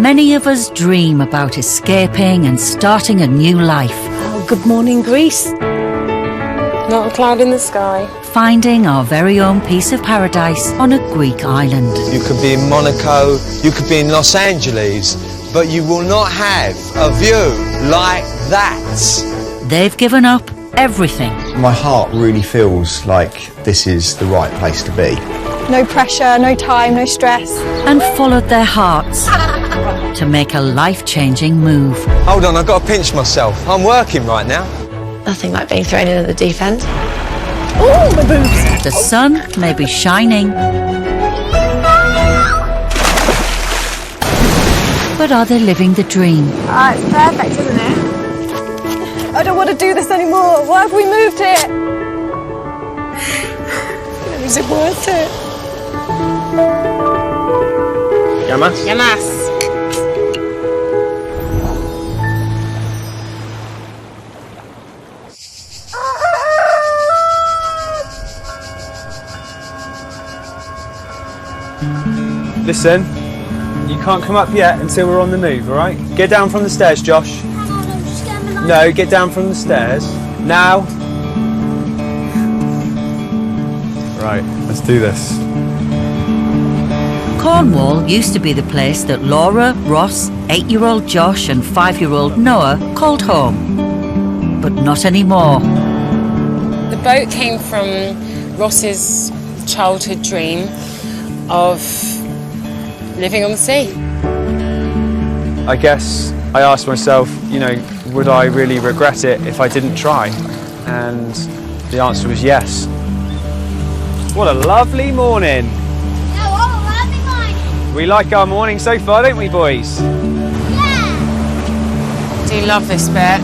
Many of us dream about escaping and starting a new life. Oh, good morning, Greece. Not a cloud in the sky. Finding our very own piece of paradise on a Greek island. You could be in Monaco, you could be in Los Angeles, but you will not have a view like that. They've given up everything. My heart really feels like this is the right place to be. No pressure, no time, no stress. And followed their hearts to make a life-changing move. Hold on, I've got to pinch myself. I'm working right now. Nothing like being thrown in at the deep end. Oh, my boobs. The sun may be shining, but are they living the dream? It's perfect, isn't it? I don't want to do this anymore. Why have we moved here? Is it worth it? Yamas. Yamas. Listen, you can't come up yet until we're on the move, all right? Get down from the stairs, Josh. No, get down from the stairs. Now. Right, let's do this. Cornwall used to be the place that Laura, Ross, 8-year-old Josh and 5-year-old Noah called home. But not anymore. The boat came from Ross's childhood dream of living on the sea. I guess I asked myself, you know, would I really regret it if I didn't try? And the answer was yes. What a lovely morning. Yeah, what a lovely morning. We like our morning so far, don't we, boys? Yeah. Do love this bit.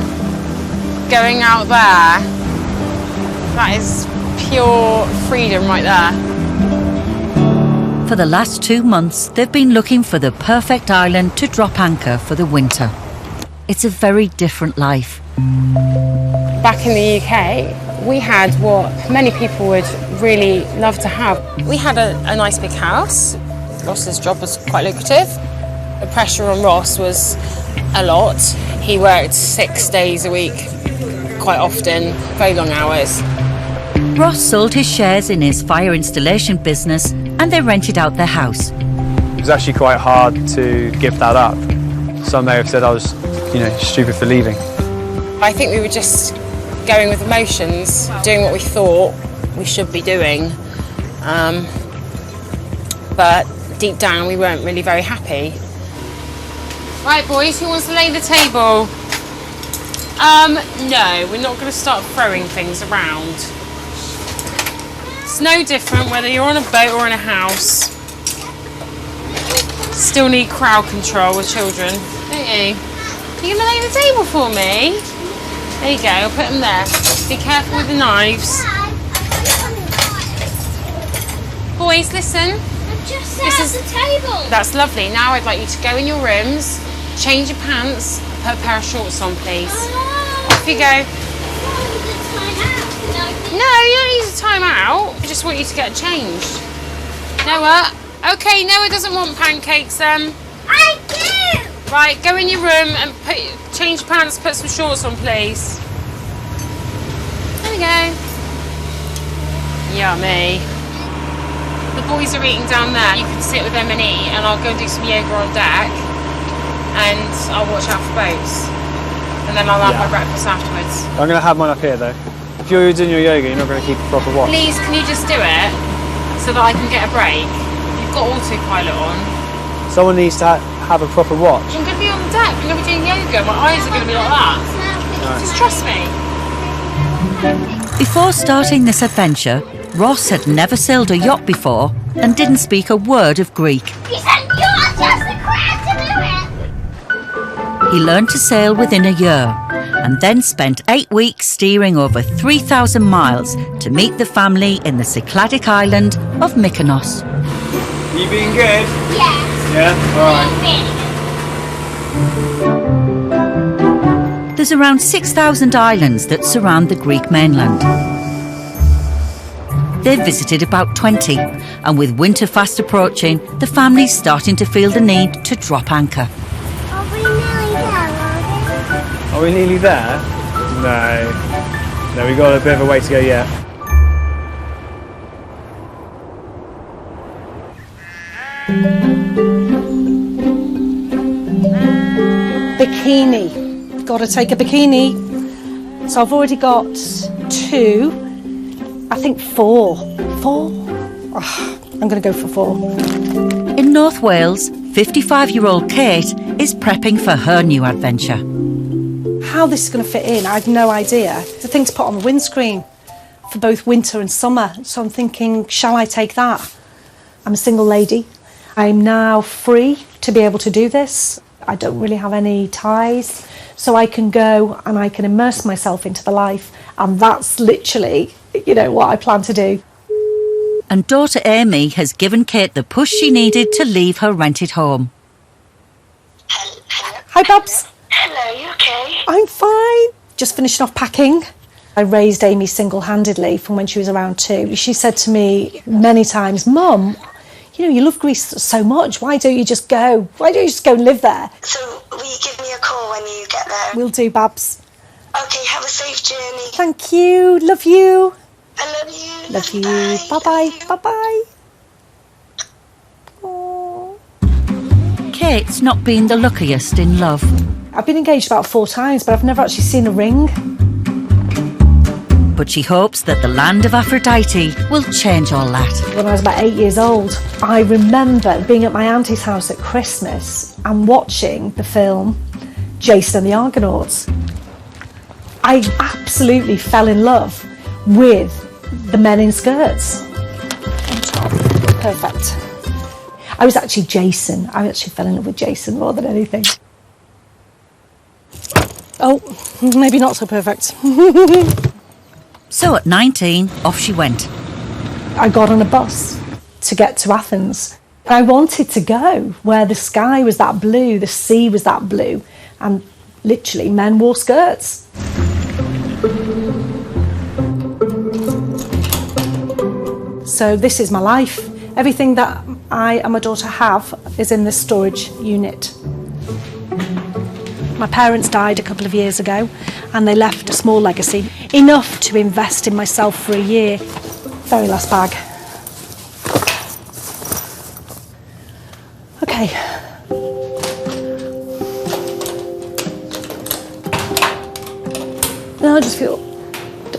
Going out there, that is pure freedom right there. For the last 2 months, they've been looking for the perfect island to drop anchor for the winter. It's a very different life. Back in the UK, we had what many people would really love to have. We had a nice big house. Ross's job was quite lucrative. The pressure on Ross was a lot. He worked 6 days a week, quite often, very long hours. Ross sold his shares in his fire installation business and they rented out their house. It was actually quite hard to give that up. Some may have said I was, you know, stupid for leaving. I think we were just going with emotions, doing what we thought we should be doing. But deep down, we weren't really very happy. Right, boys, who wants to lay the table? No, we're not going to start throwing things around. It's no different whether you're on a boat or in a house. Still need crowd control with children, don't you? You gonna lay the table for me? There you go, I'll put them there. Be careful with the knives. Boys, listen. I've just set up the table. That's lovely. Now I'd like you to go in your rooms, change your pants, put a pair of shorts on, please. Off you go. No, you don't need a time out. I just want you to get changed. Noah? Okay, Noah doesn't want pancakes then. I do! Right, go in your room and change your pants, put some shorts on, please. There we go. Yummy. The boys are eating down there. You can sit with them and eat, and I'll go and do some yoga on deck, and I'll watch out for boats. And then I'll have my breakfast afterwards. I'm going to have mine up here, though. If you're doing your yoga, you're not going to keep a proper watch. Please, can you just do it so that I can get a break? You've got autopilot on. Someone needs to have a proper watch. I'm going to be on the deck. I'm going to be doing yoga. My eyes are going to be like that. Just trust me. Before starting this adventure, Ross had never sailed a yacht before and didn't speak a word of Greek. He said you're just a crab to do it. He learned to sail within a year and then spent 8 weeks steering over 3,000 miles to meet the family in the Cycladic island of Mykonos. You being good? Yes. Yeah? Alright. There's around 6,000 islands that surround the Greek mainland. They've visited about 20, and with winter fast approaching, the family's starting to feel the need to drop anchor. Are we nearly there? No. No, we've got a bit of a way to go yet. Bikini. Got to take a bikini. So I've already got 2. I think 4. 4? Oh, I'm going to go for 4. In North Wales, 55-year-old Kate is prepping for her new adventure. How this is going to fit in, I have no idea. It's a thing to put on the windscreen for both winter and summer. So I'm thinking, shall I take that? I'm a single lady. I'm now free to be able to do this. I don't really have any ties, so I can go and I can immerse myself into the life, and that's literally, what I plan to do. And daughter Amy has given Kate the push she needed to leave her rented home. Hello. Hi, Babs. Hello, you okay? I'm fine. Just finishing off packing. I raised Amy single-handedly from when she was around 2. She said to me many times, Mum, you love Greece so much. Why don't you just go? Why don't you just go and live there? So, will you give me a call when you get there? We'll do, Babs. Okay, have a safe journey. Thank you. Love you. I love you. Love you. Bye. Bye-bye. Bye-bye. Kate's not been the luckiest in love. I've been engaged about 4 times, but I've never actually seen a ring. But she hopes that the land of Aphrodite will change all that. When I was about 8 years old, I remember being at my auntie's house at Christmas and watching the film Jason and the Argonauts. I absolutely fell in love with the men in skirts. On top. Perfect. I was actually Jason. I actually fell in love with Jason more than anything. Oh, maybe not so perfect. So at 19, off she went. I got on a bus to get to Athens. I wanted to go where the sky was that blue, the sea was that blue, and literally men wore skirts. So this is my life. Everything that I and my daughter have is in this storage unit. My parents died a couple of years ago and they left a small legacy, enough to invest in myself for a year. Very last bag. Okay. No, I just feel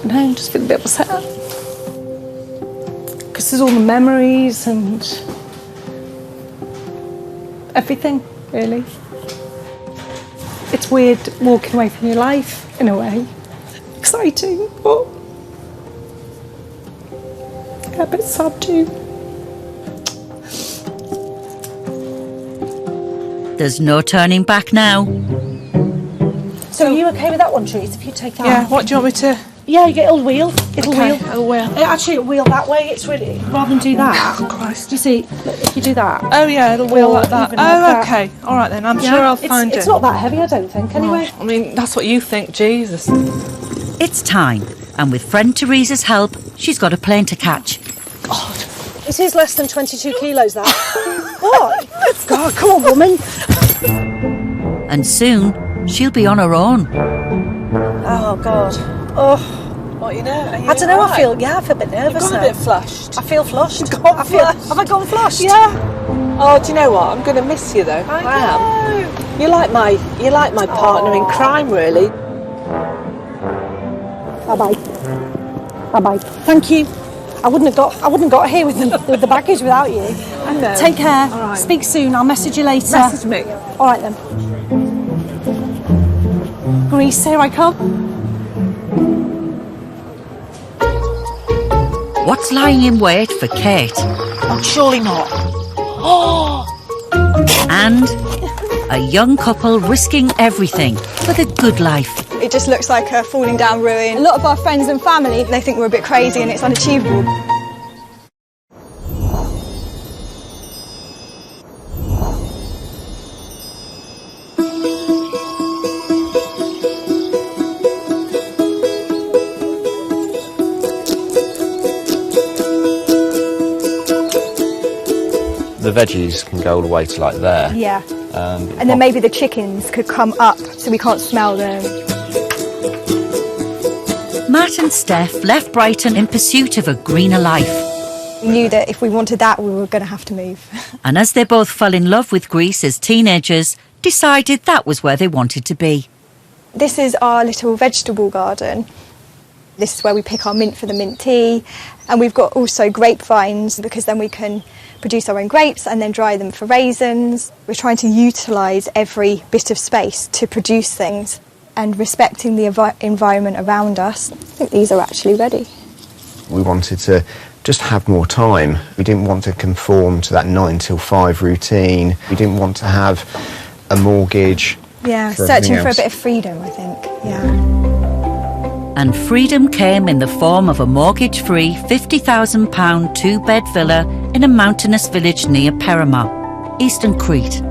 a bit upset. Because there's all the memories and everything, really. It's weird walking away from your life, in a way. Exciting, but a bit sad too. There's no turning back now. So are you okay with that one, Treat, if you take that? Yeah, what do you want me to? Yeah, you get it'll wheel. It'll Okay, wheel. it'll wheel. Actually, it'll wheel that way. It's really, rather than do that. Oh, Christ. You see, look, if you do that. Oh, yeah, it'll wheel like that. even like Oh, that. okay. All right, then. I'm Yeah, sure I'll find It's it. not that heavy, I don't think, anyway. I mean, that's what you think, Jesus. It's time, and with friend Teresa's help, she's got a plane to catch. God, it is less than 22 kilos, that. What? God, come on, woman. And soon, she'll be on her own. Oh, God. Oh, What, you know? I don't know, I feel a bit nervous You've got now. a bit flushed. I feel flushed. You've gone flushed. Have I gone flushed? Yeah. Oh, do you know what? I'm going to miss you, though. I am. You're like my partner in crime, really. Bye-bye. Bye-bye. Thank you. I wouldn't have got here with the baggage without you. I know. Take care. All right. Speak soon. I'll message you later. Message me. All right then. Greece, here I come. What's lying in wait for Kate? Oh, surely not. And a young couple risking everything for the good life. It just looks like a falling down ruin. A lot of our friends and family, they think we're a bit crazy and it's unachievable. The veggies can go all the way to like there. Yeah. And then maybe the chickens could come up so we can't smell them. Matt and Steph left Brighton in pursuit of a greener life. We knew that if we wanted that, we were going to have to move. And as they both fell in love with Greece as teenagers, decided that was where they wanted to be. This is our little vegetable garden. This is where we pick our mint for the mint tea. And we've got also grapevines, because then we can produce our own grapes and then dry them for raisins. We're trying to utilise every bit of space to produce things and respecting the environment around us. I think these are actually ready. We wanted to just have more time. We didn't want to conform to that 9 till 5 routine. We didn't want to have a mortgage. Yeah, searching for a bit of freedom, I think, yeah. And freedom came in the form of a mortgage-free £50,000 two-bed villa in a mountainous village near Perama, eastern Crete.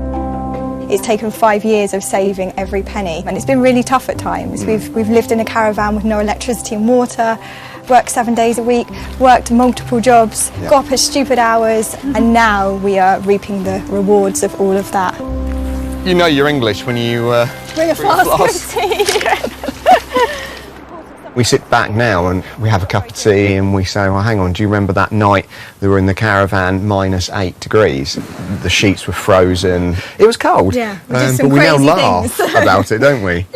It's taken 5 years of saving every penny, and it's been really tough at times. We've lived in a caravan with no electricity and water, worked 7 days a week, worked multiple jobs, got up at stupid hours, and now we are reaping the rewards of all of that. You know you're English when you bring a flask of tea. We sit back now and we have a cup of tea and we say, well, hang on, do you remember that night we were in the caravan, -8 degrees? The sheets were frozen. It was cold. Yeah, but we now laugh about it, don't we?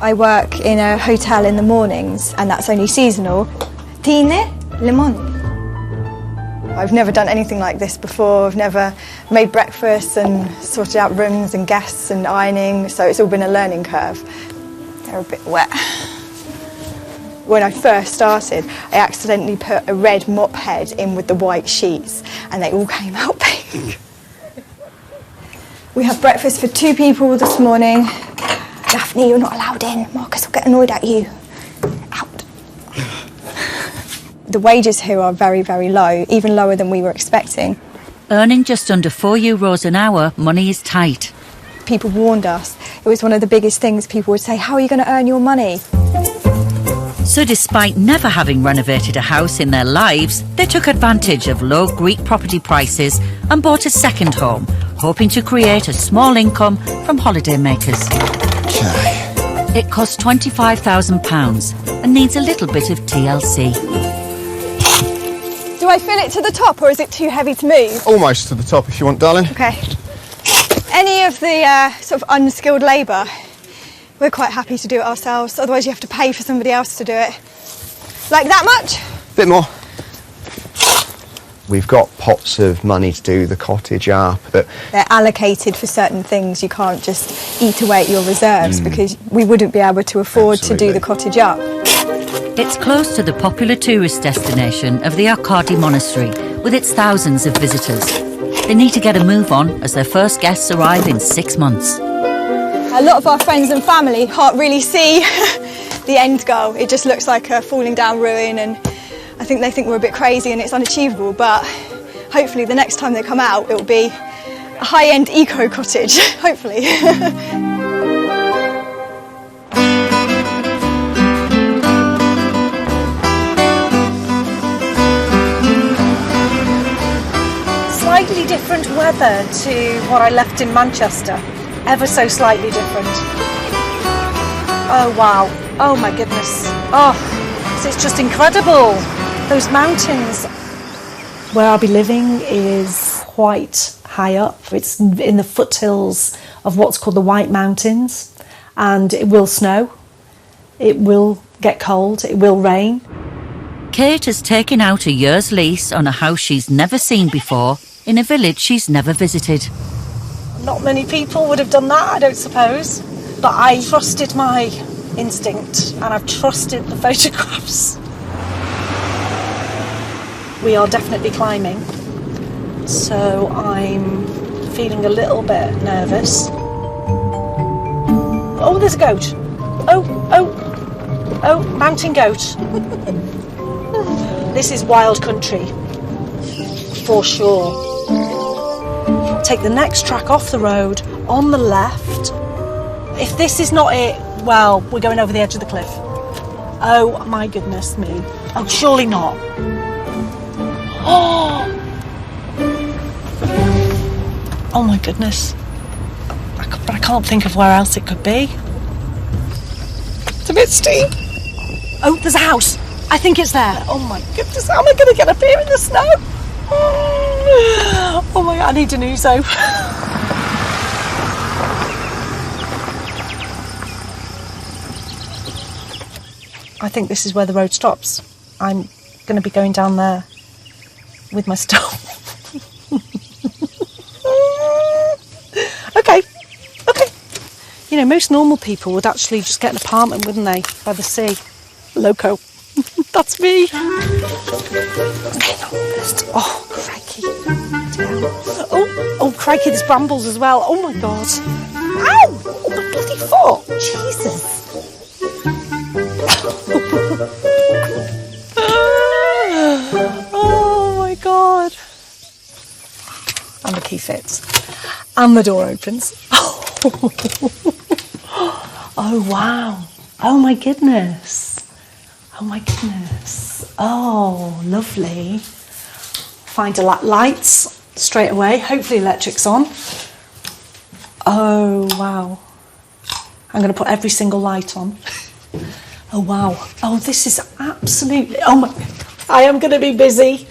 I work in a hotel in the mornings, and that's only seasonal. Tine limon. I've never done anything like this before. I've never made breakfast and sorted out rooms and guests and ironing, so it's all been a learning curve. They're a bit wet. When I first started, I accidentally put a red mop head in with the white sheets, and they all came out pink. We have breakfast for 2 people this morning. Daphne, you're not allowed in. Marcus will get annoyed at you. Out. The wages here are very, very low, even lower than we were expecting. Earning just under €4 an hour, money is tight. People warned us. It was one of the biggest things. People would say, how are you going to earn your money? So despite never having renovated a house in their lives, they took advantage of low Greek property prices and bought a second home, hoping to create a small income from holidaymakers. Okay. It costs £25,000 and needs a little bit of TLC. Do I fill it to the top, or is it too heavy to move? almost to the top if you want, darling. Okay. Any of the sort of unskilled labour, we're quite happy to do it ourselves. Otherwise you have to pay for somebody else to do it. Like that much? Bit more. We've got pots of money to do the cottage up. But they're allocated for certain things. You can't just eat away at your reserves because we wouldn't be able to afford to do the cottage up. It's close to the popular tourist destination of the Arkadi Monastery, with its thousands of visitors. They need to get a move on as their first guests arrive in 6 months. A lot of our friends and family can't really see the end goal. It just looks like a falling down ruin, and I think they think we're a bit crazy and it's unachievable, but hopefully the next time they come out it will be a high-end eco cottage, hopefully. Slightly different weather to what I left in Manchester. Ever so slightly different. Oh wow, oh my goodness. Oh, it's just incredible. Those mountains. Where I'll be living is quite high up. It's in the foothills of what's called the White Mountains, and it will snow, it will get cold, it will rain. Kate has taken out a year's lease on a house she's never seen before in a village she's never visited. Not many people would have done that, I don't suppose. But I trusted my instinct and I've trusted the photographs. We are definitely climbing, so I'm feeling a little bit nervous. Oh, there's a goat. Oh, mountain goat. This is wild country, for sure. Take the next track off the road, on the left. If this is not it, well, we're going over the edge of the cliff. Oh my goodness me. Oh, surely not. Oh my goodness. But I can't think of where else it could be. It's a bit steep. Oh, there's a house. I think it's there. Oh my goodness, how am I going to get up here in the snow? Oh my God, I need an ouzo. I think this is where the road stops. I'm going to be going down there with my stuff. Okay. You know, most normal people would actually just get an apartment, wouldn't they, by the sea. Loco. That's me. Okay, first. Oh, crikey. Oh, crikey, there's brambles as well. Oh, my God. Ow! Oh, my bloody foot. Jesus. Oh, my God. And the key fits. And the door opens. Oh, wow. Oh, my goodness. Oh, my goodness. Oh, lovely. Find a lights straight away. Hopefully electric's on. Oh, wow. I'm going to put every single light on. Oh, wow. Oh, this is absolutely... Oh, my... I am going to be busy.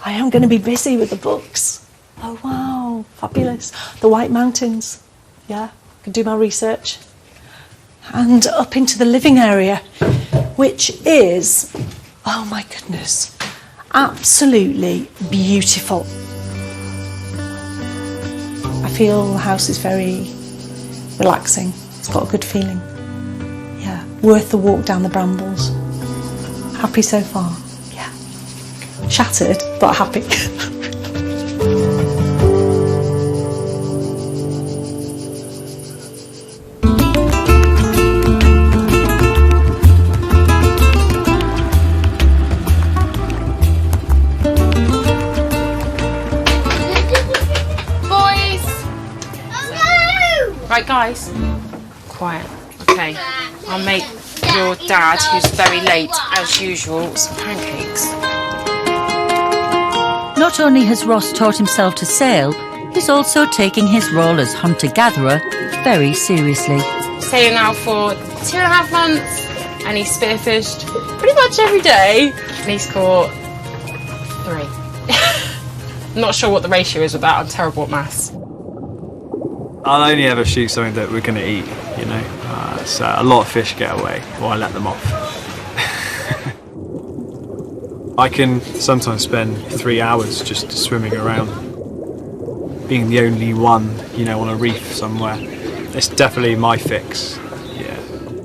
I am going to be busy with the books. Oh, wow. Fabulous. The White Mountains. Yeah, I can do my research. And up into the living area, which is, oh my goodness, absolutely beautiful. I feel the house is very relaxing. It's got a good feeling. Yeah, worth the walk down the brambles. Happy so far. Yeah. Shattered, but happy. Right, guys, quiet. Okay, I'll make your dad, who's very late as usual, some pancakes. Not only has Ross taught himself to sail, he's also taking his role as hunter-gatherer very seriously. Sailing now for 2.5 months, and he's spearfished pretty much every day, and he's caught 3. I'm not sure what the ratio is with that. I'm terrible at maths. I'll only ever shoot something that we're going to eat, you know. So a lot of fish get away, or I let them off. I can sometimes spend 3 hours just swimming around, being the only one, you know, on a reef somewhere. It's definitely my fix, yeah.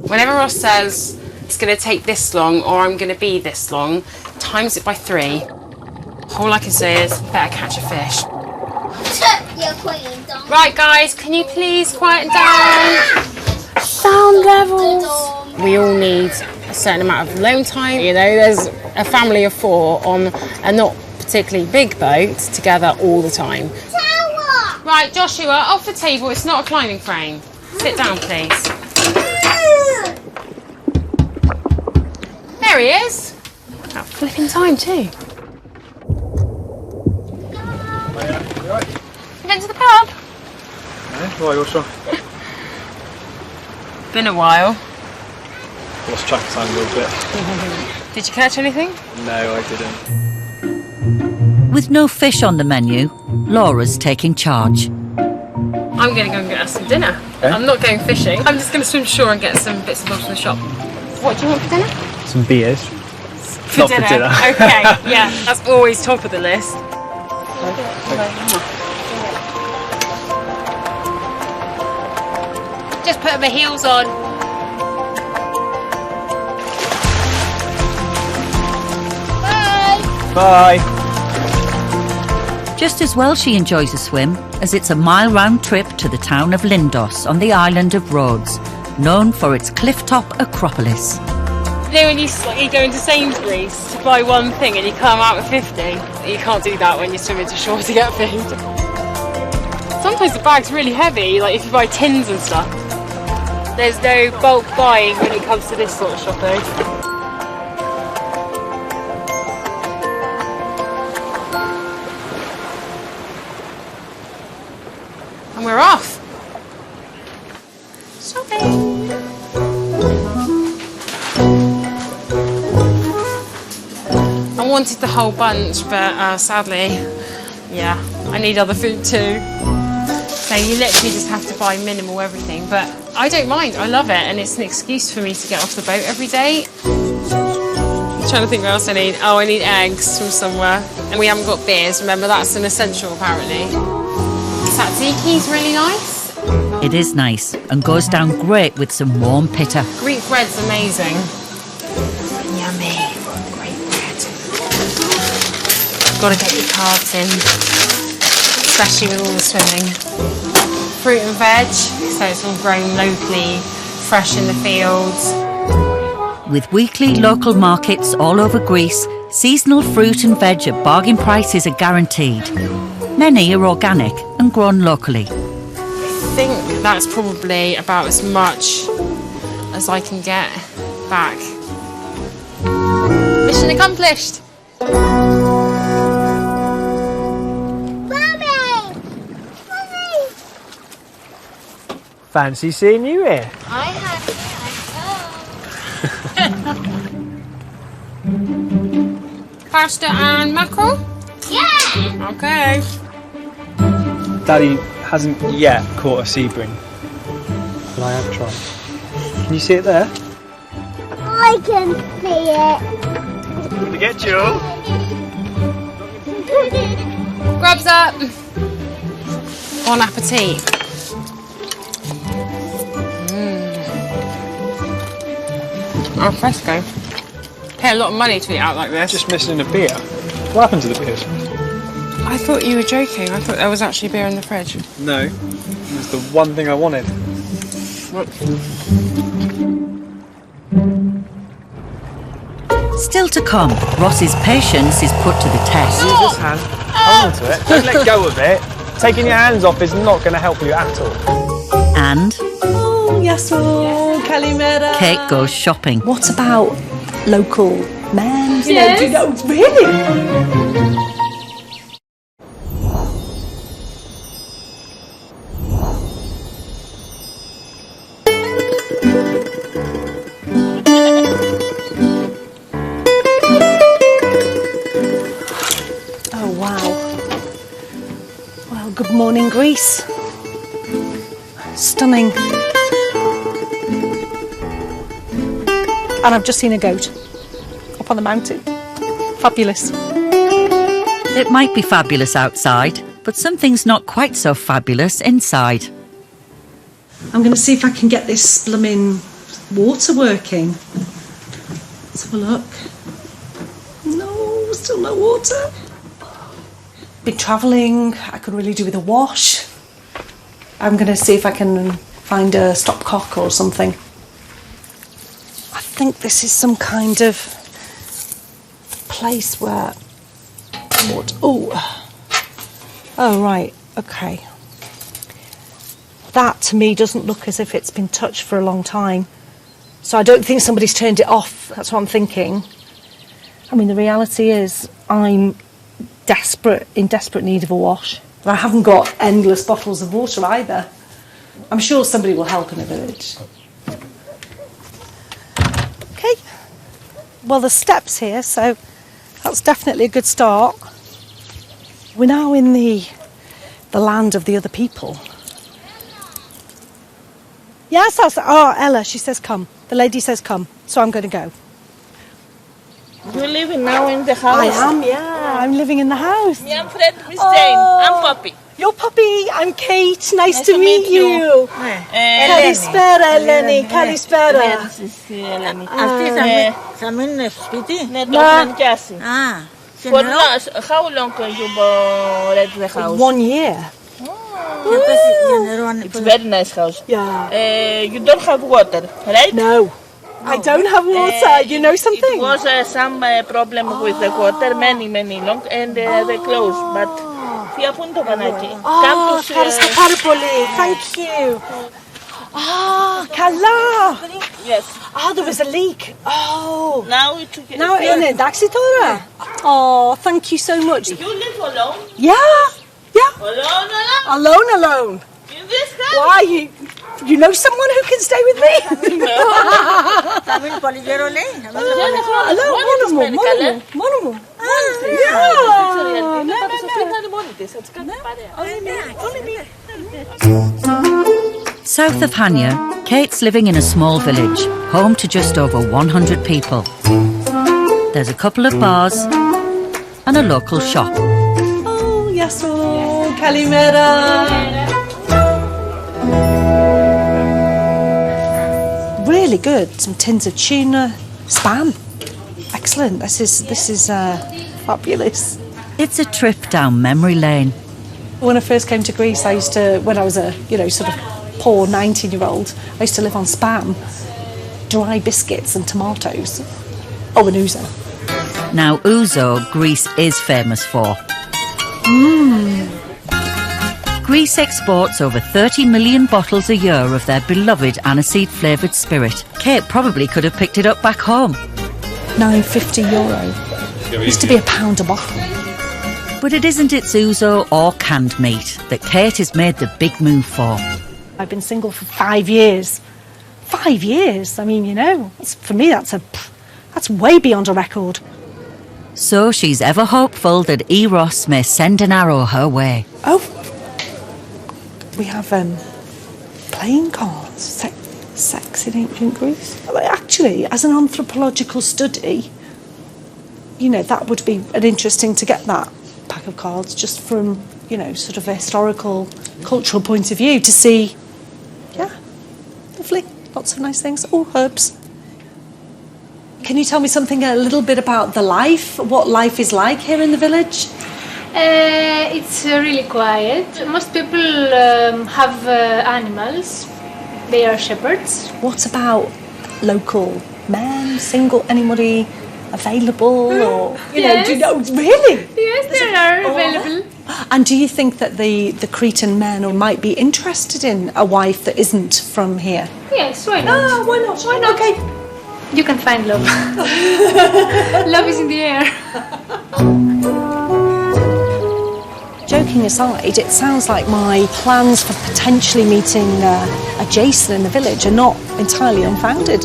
Whenever Ross says it's going to take this long, or I'm going to be this long, times it by 3. All I can say is, better catch a fish. Right, guys, can you please quieten down? Sound levels. We all need a certain amount of alone time. You know, there's a family of 4 on a not particularly big boat together all the time. Right, Joshua, off the table. It's not a climbing frame. Sit down, please. There he is. About flipping time too. Into the pub? No, why, what's wrong? Been a while. Lost track of time a little bit. Did you catch anything? No, I didn't. With no fish on the menu, Laura's taking charge. I'm going to go and get us some dinner. Okay. I'm not going fishing. I'm just going to swim ashore and get some bits and bobs from the shop. What do you want for dinner? Some beers. For dinner. Okay, yeah, that's always top of the list. Just putting my heels on. Bye! Bye! Just as well she enjoys a swim, as it's a mile-round trip to the town of Lindos on the island of Rhodes, known for its cliff-top acropolis. You know when you go into Sainsbury's to buy one thing and you come out with 50? You can't do that when you swim into shore to get food. Sometimes the bag's really heavy, like if you buy tins and stuff. There's no bulk buying when it comes to this sort of shopping. and we're off. Shopping. I wanted the whole bunch, but sadly, yeah, I need other food too. So you literally just have to buy minimal everything, but I don't mind, I love it, and it's an excuse for me to get off the boat every day. I'm trying to think what else I need. Oh, I need eggs from somewhere. And we haven't got beers, remember, that's an essential apparently. Tzatziki's really nice. It is nice and goes down great with some warm pitta. Greek bread's amazing. Yummy. Greek bread. Gotta get your carbs in, especially with all the swimming. Fruit and veg, so it's all grown locally, fresh in the fields. With weekly local markets all over Greece, seasonal fruit and veg at bargain prices are guaranteed. Many are organic and grown locally. I think that's probably about as much as I can get back. Mission accomplished! Fancy seeing you here. Pasta and mackerel? Yeah! Okay. Daddy hasn't yet caught a sea bream, but I have tried. Can you see it there? I can see it. To get you. Grubs up. Bon appetit. Al fresco. Pay a lot of money to eat out like this. Just missing a beer. What happened to the beers? I thought you were joking. I thought there was actually beer in the fridge. No, it was the one thing I wanted. Still to come, Ross's patience is put to the test. Use this hand, hold on to it, don't let go of it. Taking your hands off is not going to help you at all. And Yes, Kalimera. Kate goes shopping. What about local men? Yes. Do you know, really? Oh, wow. Well, good morning, Greece. Stunning. And I've just seen a goat up on the mountain. Fabulous. It might be fabulous outside, but something's not quite so fabulous inside. I'm going to see if I can get this blooming water working. Let's have a look. No, still no water. Been travelling, I could really do with a wash. I'm going to see if I can find a stopcock or something. I think this is some kind of place where... What? Oh, right, okay. That to me doesn't look as if it's been touched for a long time. So I don't think somebody's turned it off. That's what I'm thinking. I mean, the reality is I'm in desperate need of a wash. I haven't got endless bottles of water either. I'm sure somebody will help in a village. Okay. Well, there's steps here, so that's definitely a good start. We're now in the land of the other people. Yes, Ella, she says come. The lady says come, so I'm going to go. You're living now in the house? I am, yeah. I'm living in the house. Yeah, I'm Fred, Miss Jane. I'm Poppy. You're Poppy. I'm Kate. Nice to meet you. Καλησπέρα, Ελένη. Καλησπέρα. Αυτή θα μείνουν σπίτι. Ναι, το έχουν νοικιάσει. How long can you rent the house? 1 year. It's a very nice house. Yeah. You don't have water, right? No. I don't have water. You know something? It was some problem with the water, many long, and they closed. But Fia punto panaki. Ευχαριστώ πάρα πολύ. Thank you. Καλά. Yes. There was a leak. Oh. Now είναι εντάξει τώρα. Oh, thank you so much. You live alone? Yeah. Alone? Alone. You Why? You know someone who can stay with me? South of Hanya, Kate's living in a small village, home to just over 100 people. There's a couple of bars and a local shop. Oh, yes, oh, Kalimera. Really good. Some tins of tuna, spam. Excellent. This is fabulous. It's a trip down memory lane. When I first came to Greece, I used to, when I was a, sort of poor 19-year-old, I used to live on spam, dry biscuits and tomatoes. Oh, and ouzo. Now, ouzo, Greece is famous for. Greece exports over 30 million bottles a year of their beloved aniseed-flavoured spirit. Kate probably could have picked it up back home. €9.50. Used to be £1 a bottle. But it isn't its ouzo or canned meat that Kate has made the big move for. I've been single for 5 years. 5 years? I mean, for me that's way beyond a record. So she's ever hopeful that Eros may send an arrow her way. Oh, we have playing cards, sex in ancient Greece. Actually, as an anthropological study, that would be interesting to get that pack of cards just from, sort of a historical, cultural point of view to see, lovely, lots of nice things. Oh, herbs. Can you tell me something a little bit about the life, what life is like here in the village? It's really quiet. Most people have animals. They are shepherds. What about local men, single, anybody available? Or Yes. do you know, really? Yes, they are available. And do you think that the Cretan men might be interested in a wife that isn't from here? Yes, why not? Ah, why not? Why not? Okay. You can find love. Love is in the air. Joking aside, it sounds like my plans for potentially meeting a Jason in the village are not entirely unfounded.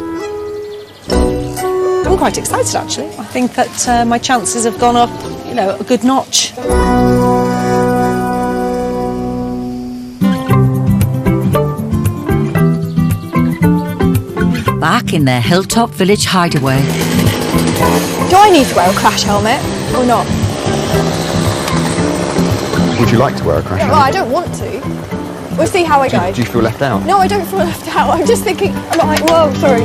I'm quite excited, actually. I think that my chances have gone up, a good notch. Back in their hilltop village hideaway. Do I need to wear a crash helmet or not? Would you like to wear a crash Well, helmet? I don't want to. We'll see how I go. Do you feel left out? No, I don't feel left out. I'm just thinking, I'm not like, whoa, sorry.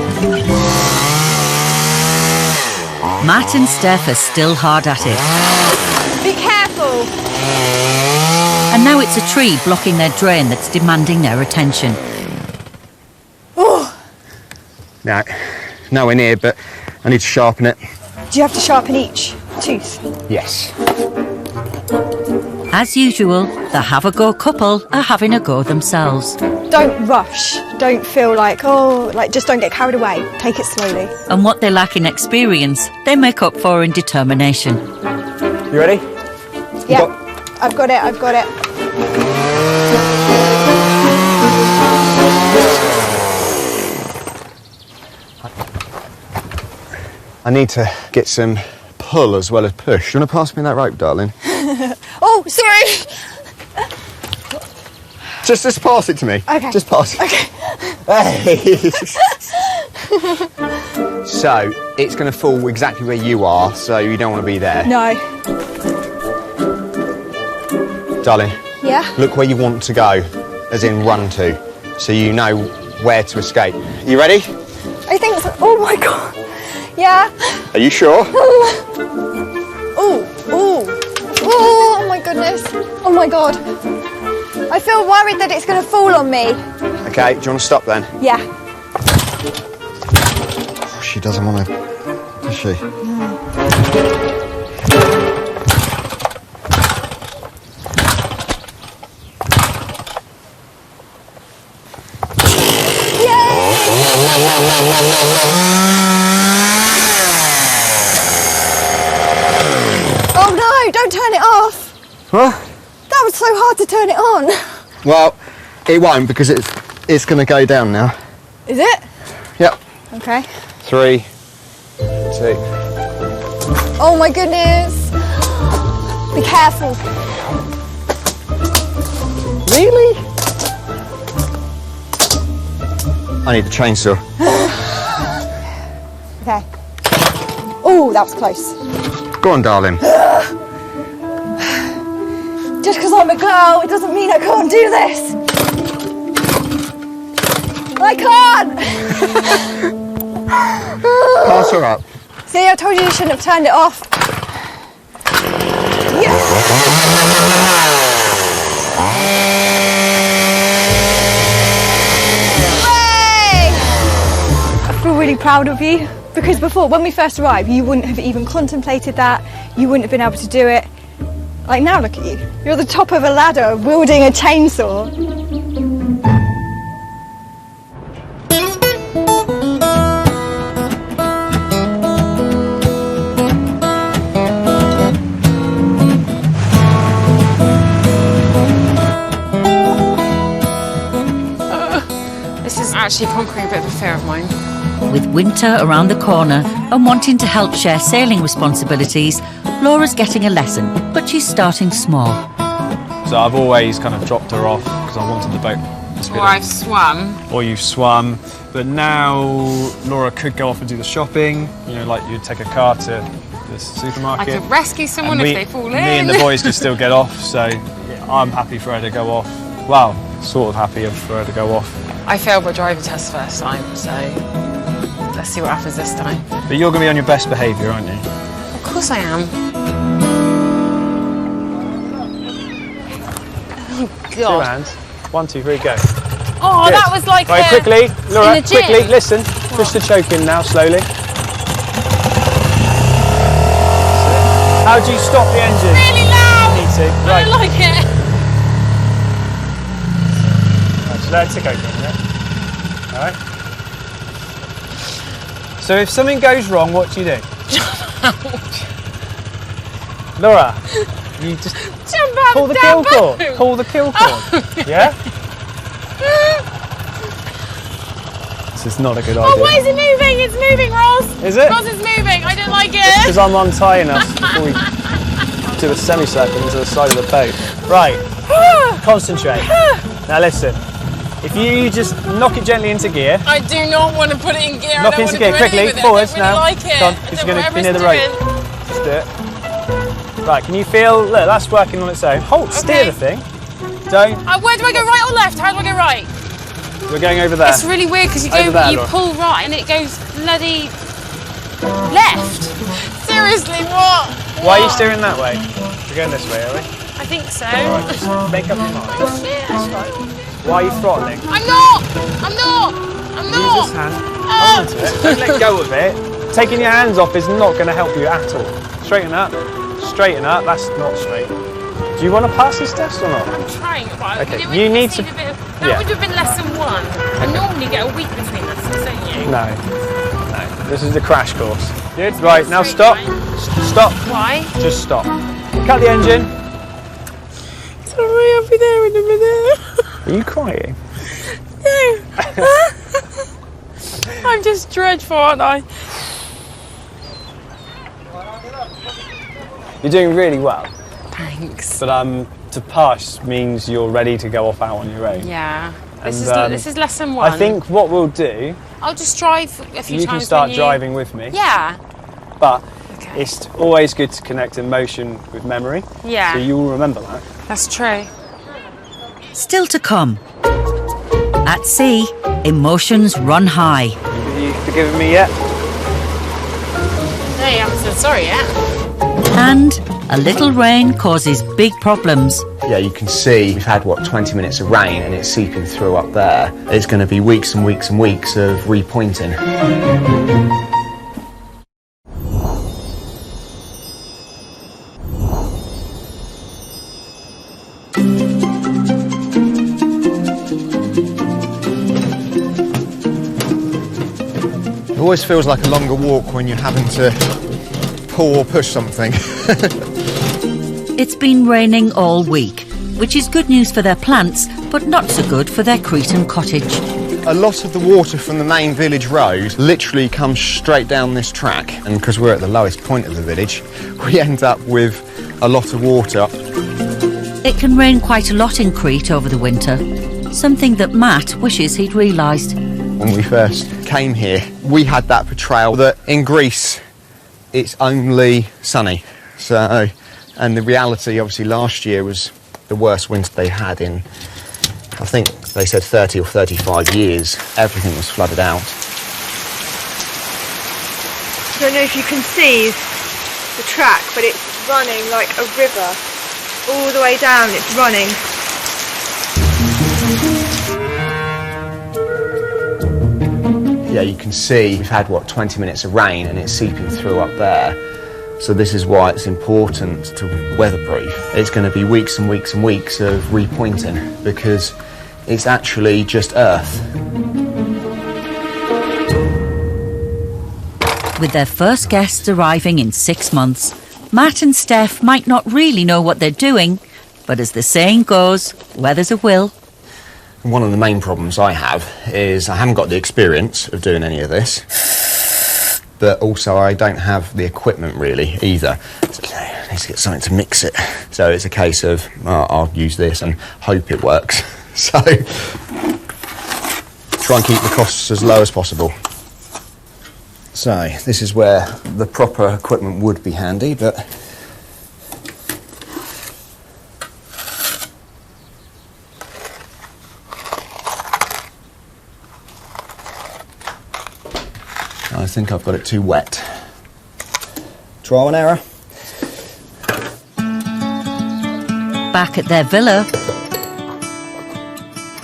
Matt and Steph are still hard at it. Be careful. And now it's a tree blocking their drain that's demanding their attention. Oh, No, nowhere near, but I need to sharpen it. do you have to sharpen each tooth? Yes. As usual, the have-a-go couple are having a go themselves. Don't rush. Don't feel just don't get carried away. Take it slowly. And what they lack in experience, they make up for in determination. You ready? Yeah, I've got it. I need to get some pull as well as push. You want to pass me that rope, darling? Oh, sorry. Just pass it to me. Okay. Just pass it. Okay. Hey. So, it's going to fall exactly where you are, so you don't want to be there. No. Darling. Yeah? Look where you want to go, as in run to, so you know where to escape. You ready? I think so. Oh my God. Yeah. Are you sure? Oh my goodness. Oh my God. I feel worried that it's going to fall on me. Okay, do you want to stop then? Yeah. She doesn't want to, does she? Oh no, don't turn it off. What? That was so hard to turn it on. Well, It won't because it's going to go down now. Is it? Yep. Okay. 3, 2. Oh my goodness. Be careful. Really? I need the chainsaw. Okay. Oh, that was close. Go on, darling. Just because I'm a girl, it doesn't mean I can't do this. I can't. Pass her up. See, I told you shouldn't have turned it off. Yes. I feel really proud of you because before, when we first arrived, you wouldn't have even contemplated that. You wouldn't have been able to do it. Like now, look at you. You're at the top of a ladder wielding a chainsaw. This is actually conquering a bit of a fear of mine. With winter around the corner and wanting to help share sailing responsibilities, Laura's getting a lesson, but she's starting small. So I've always kind of dropped her off because I wanted the boat to be Or I've swum. Or you've swum. But now Laura could go off and do the shopping. You know, like you'd take a car to the supermarket. I could rescue someone And if they fall in. Me and the boys could still get off, so I'm happy for her to go off. Well, sort of happy for her to go off. I failed my driving test first time, so let's see what happens this time. But you're going to be on your best behaviour, aren't you? Of course I am. Oh, Two God. hands. 1, 2, 3, go. Oh, Good. that was like right, quickly, Laura, in the gym. quickly, listen. Push the choke in now, slowly. How do you stop the engine? Really loud. You need to. I Right. don't like it. Just let it tick open, yeah? Alright. So if something goes wrong, what do you do? Laura, you just Jump out pull the that kill cord. boat. Pull the kill cord. Yeah? This is not a good idea. Oh, why is it moving? It's moving, Ross. Is it? Ross is moving. I don't like it. Because I'm untying us before we do a semicircle into the side of the boat. Right. Concentrate. Now listen. If you just knock it gently into gear. I do not want to put it in gear. Knock I into don't gear want to do quickly. anything with Forwards it. I don't now. really like it. Come on, I because don't you're know going to be what near the Emma's rope. Just do it. Right, can you feel, look, that's working on its own. Hold, steer the thing. Don't. Where do I go, right or left? How do I go right? We're going over there. It's really weird because you Over there, you Laura. pull right and it goes bloody left. Seriously, what? Why are you steering that way? We're going this way, are we? I think so. Alright, just make up your mind. Why are you throttling? I'm not. I'm not. I'm Use not. this hand. Hold on to it. Don't let go of it. Taking your hands off is not going to help you at all. Straighten up. Straighten up. That's not straight. Do you want to pass this test or not? I'm trying, but Okay, it would you need to. seem a bit of, that would have been lesson 1. I normally get a week between lessons, don't you? No. No. This is the crash course. Good. Right, now stop. Stop. Why? Just stop. Cut the engine. Sorry, I'll be there in a minute. Are you crying? No. I'm just dreadful, aren't I? You're doing really well. Thanks. But to pass means you're ready to go off out on your own. Yeah. And, This is lesson 1. I think what we'll do. I'll just drive a few times. You can start driving with me. Yeah. But it's always good to connect emotion with memory. Yeah. So you will remember that. That's true. Still to come. At sea, emotions run high. Have you forgiven me yet? No, you haven't said sorry yet. And a little rain causes big problems. Yeah, you can see we've had, 20 minutes of rain and it's seeping through up there. There's going to be weeks and weeks and weeks of repointing. It always feels like a longer walk when you're having to pull or push something. It's been raining all week, which is good news for their plants, but not so good for their Cretan cottage. A lot of the water from the main village road literally comes straight down this track, and because we're at the lowest point of the village, we end up with a lot of water. It can rain quite a lot in Crete over the winter, something that Matt wishes he'd realised. When we first came here, we had that portrayal that in Greece it's only sunny. So, and the reality obviously last year was the worst winter they had in, I think they said 30 or 35 years. Everything was flooded out. I don't know if you can see the track, but it's running like a river. All the way down, it's running. Yeah, you can see we've had, 20 minutes of rain and it's seeping through up there. So this is why it's important to weatherproof. It's going to be weeks and weeks and weeks of repointing because it's actually just earth. With their first guests arriving in 6 months, Matt and Steph might not really know what they're doing, but as the saying goes, where there's a will. One of the main problems I have is I haven't got the experience of doing any of this, but also I don't have the equipment really either. I need to get something to mix it. So it's a case of, I'll use this and hope it works. So try and keep the costs as low as possible. So this is where the proper equipment would be handy, but I think I've got it too wet. Trial and error. Back at their villa.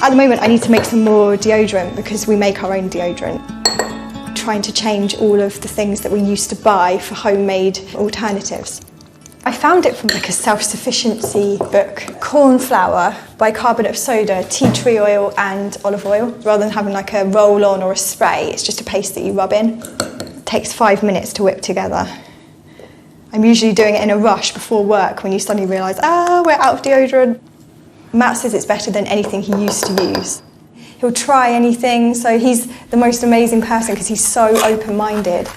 At the moment I need to make some more deodorant because we make our own deodorant. Trying to change all of the things that we used to buy for homemade alternatives. I found it from like a self-sufficiency book. Corn flour, bicarbonate of soda, tea tree oil and olive oil. Rather than having like a roll-on or a spray, it's just a paste that you rub in. It takes 5 minutes to whip together. I'm usually doing it in a rush before work when you suddenly realise, we're out of deodorant. Matt says it's better than anything he used to use. He'll try anything, so he's the most amazing person because he's so open-minded.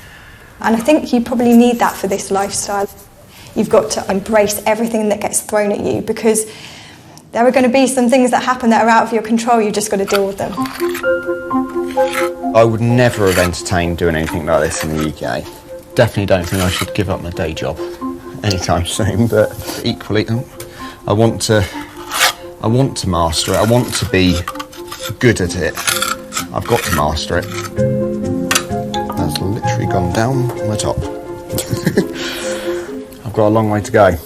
And I think you probably need that for this lifestyle. You've got to embrace everything that gets thrown at you because there are going to be some things that happen that are out of your control. You've just got to deal with them. I would never have entertained doing anything like this in the UK. Definitely don't think I should give up my day job anytime soon, but equally, I want to master it. I want to be good at it. I've got to master it. That's literally gone down my top. I've got a long way to go.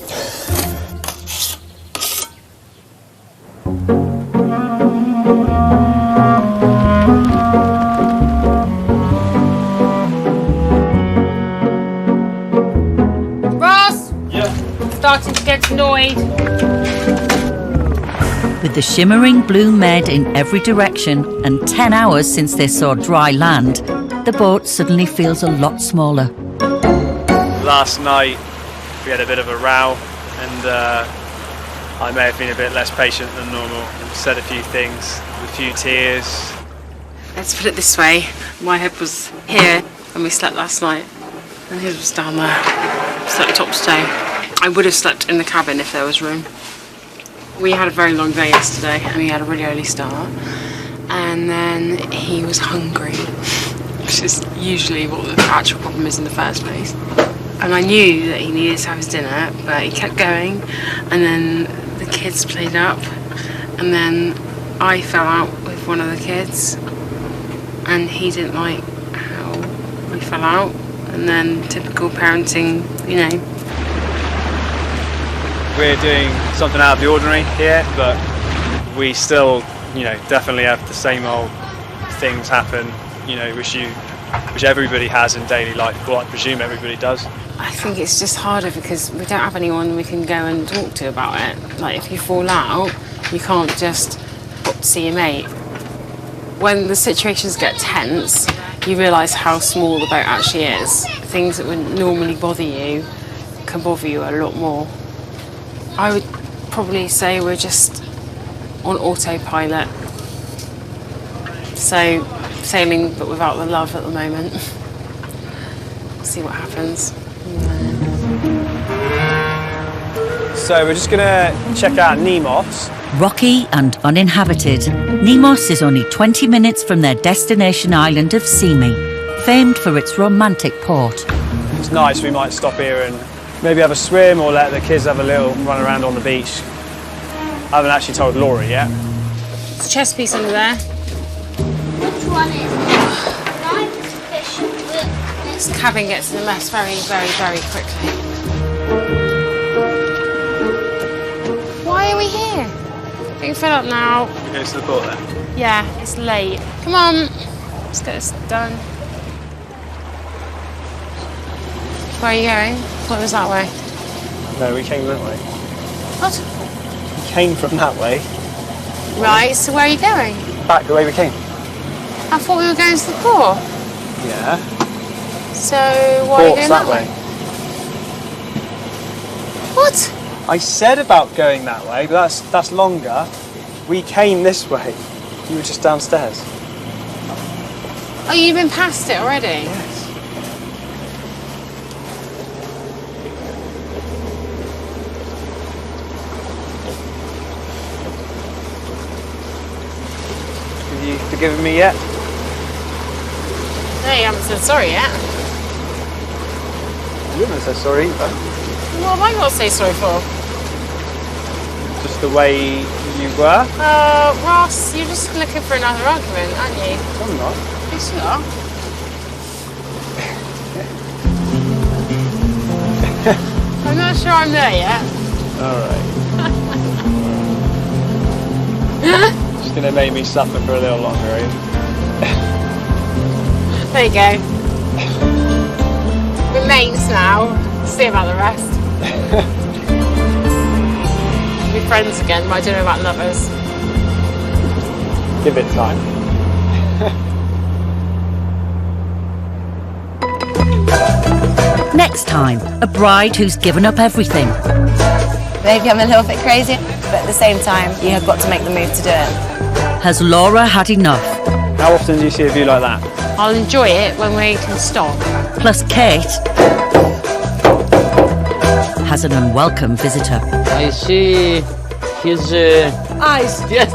Ross! Yeah? Starting to get annoyed. With the shimmering blue med in every direction and 10 hours since they saw dry land, the boat suddenly feels a lot smaller. Last night we had a bit of a row and I may have been a bit less patient than normal and said a few things, a few tears. Let's put it this way, my head was here when we slept last night and his was down there. Slept top to toe. I would have slept in the cabin if there was room. We had a very long day yesterday and we had a really early start and then he was hungry, which is usually what the actual problem is in the first place. And I knew that he needed to have his dinner, but he kept going and then the kids played up and then I fell out with one of the kids and he didn't like how we fell out and then typical parenting, you know. We're doing something out of the ordinary here, but we still, definitely have the same old things happen, which everybody has in daily life. Well, I presume everybody does. I think it's just harder because we don't have anyone we can go and talk to about it. Like if you fall out, you can't just pop to see your mate. When the situations get tense, you realise how small the boat actually is. Things that would normally bother you can bother you a lot more. I would probably say we're just on autopilot. So, sailing but without the love at the moment. See what happens. So we're just gonna check out Nemos. Rocky and uninhabited, Nemos is only 20 minutes from their destination island of Simi, famed for its romantic port. It's nice, we might stop here and maybe have a swim or let the kids have a little run around on the beach. I haven't actually told Laura yet. There's a chest piece under there. Which one is it? Mine's fish. This cabin gets in a mess very, very, very quickly. Why are we here? We can fill up now. Go to the port then. Yeah, it's late. Come on, let's get this done. Where are you going? What was that way? No, we came that way. What? We came from that way. Right, so where are you going? Back the way we came. I thought we were going to the port. Yeah. So why are you going that way? What? I said about going that way, but that's longer. We came this way. You were just downstairs. Oh, you've been past it already? Yes. Have you forgiven me yet? No, you haven't said sorry yet. You haven't said sorry either. What have I got to say sorry for? Just the way you were? Ross, you're just looking for another argument, aren't you? I'm not. Yes, you are. I'm not sure I'm there yet. Alright. Just gonna make me suffer for a little longer, are you? There you go. We're mates now. See about the rest. We're friends again, but I don't know about lovers. Give it time. Next time, a bride who's given up everything. Maybe I'm a little bit crazy, but at the same time, you have got to make the move to do it. Has Laura had enough? How often do you see a view like that? I'll enjoy it when we can stop. Plus Kate has an unwelcome visitor. I see his... Eyes. Yes.